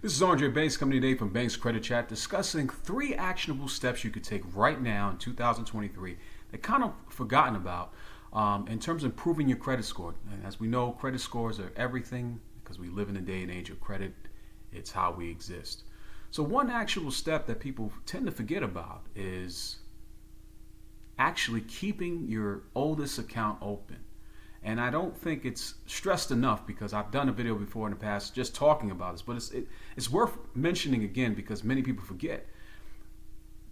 This is Andre Banks coming today from Banks Credit Chat discussing 3 actionable steps you could take right now in 2023 that kind of forgotten about in terms of improving your credit score. And as we know, credit scores are everything because we live in a day and age of credit. It's how we exist. So one actual step that people tend to forget about is actually keeping your oldest account open. And I don't think it's stressed enough because I've done a video before in the past just talking about this, but it's worth mentioning again because many people forget.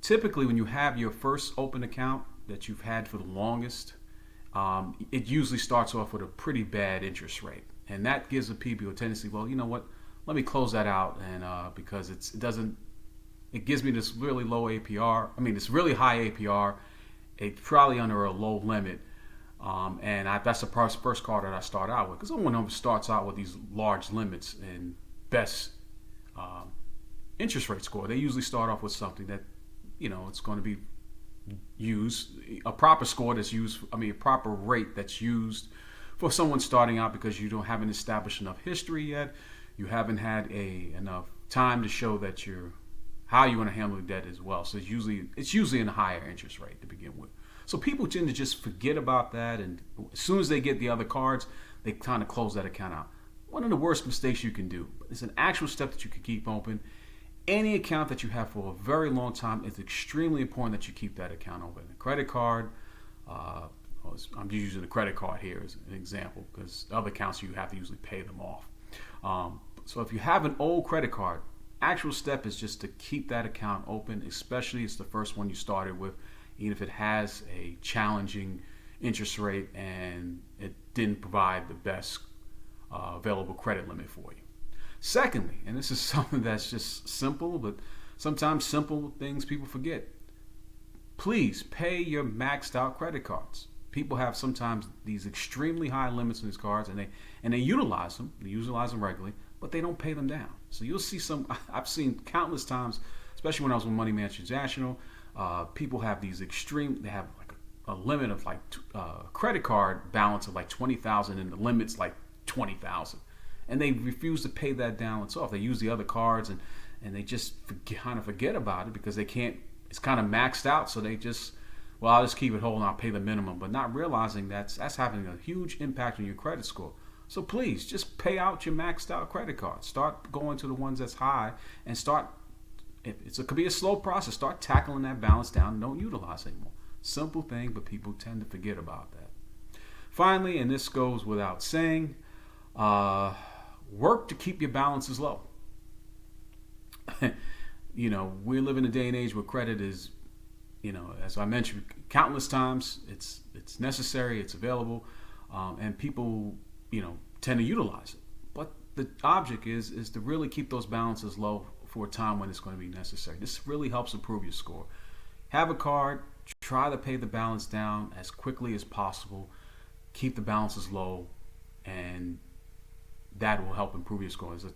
Typically, when you have your first open account that you've had for the longest, it usually starts off with a pretty bad interest rate. And that gives the people a tendency, well, you know what, let me close that out, and because it gives me this really low APR, this really high APR, it's probably under a low limit. That's the first card that I start out with because no one starts out with these large limits and best interest rate score. They usually start off with something that, it's going to be used, a proper score that's used, a proper rate that's used for someone starting out because you haven't established enough history yet. You haven't had enough time to show that how you want to handle the debt as well. So it's usually in a higher interest rate to begin with. So people tend to just forget about that, and as soon as they get the other cards, they kind of close that account out. One of the worst mistakes you can do, but it's an actual step that you can keep open. Any account that you have for a very long time, it's extremely important that you keep that account open. A credit card, I'm using a credit card here as an example because other accounts you have to usually pay them off. So if you have an old credit card, actual step is just to keep that account open, especially if it's the first one you started with. Even if it has a challenging interest rate and it didn't provide the best available credit limit for you. Secondly, and this is something that's just simple, but sometimes simple things people forget. Please pay your maxed out credit cards. People have sometimes these extremely high limits on these cards and they utilize them. They utilize them regularly, but they don't pay them down. So you'll see I've seen countless times, especially when I was with Money Management International, people have they have like a limit of credit card balance of like 20,000 and the limit's like 20,000. And they refuse to pay that balance off. They use the other cards and they just kind of forget about it because it's kind of maxed out. So they I'll just keep it whole and I'll pay the minimum, but not realizing that's having a huge impact on your credit score. So please just pay out your maxed out credit cards. Start going to the ones that's high and it could be a slow process. Start tackling that balance down and don't utilize anymore. Simple thing, but people tend to forget about that. Finally, and this goes without saying, work to keep your balances low. We live in a day and age where credit is, as I mentioned countless times, it's necessary, it's available, and people, tend to utilize it. But the object is to really keep those balances low for a time when it's going to be necessary. This really helps improve your score. Have a card, try to pay the balance down as quickly as possible, keep the balances low, and that will help improve your score. There's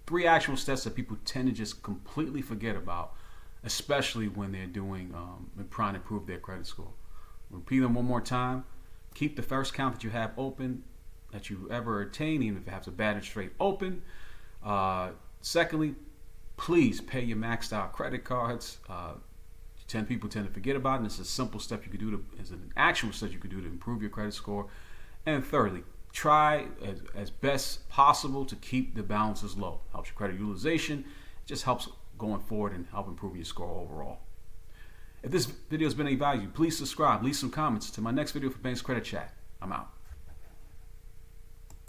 3 actual steps that people tend to just completely forget about, especially when they're trying to improve their credit score. Repeat them one more time. Keep the first account that you have open, that you ever attain, even if it has a bad interest rate, open. Secondly, please pay your maxed out credit cards. People tend to forget about it, and it's a simple step you could do as an actual step you could do to improve your credit score. And thirdly, try as best possible to keep the balances low. Helps your credit utilization. It just helps going forward and help improve your score overall. If this video has been any value, please subscribe, leave some comments to my next video for Banks Credit Chat. I'm out.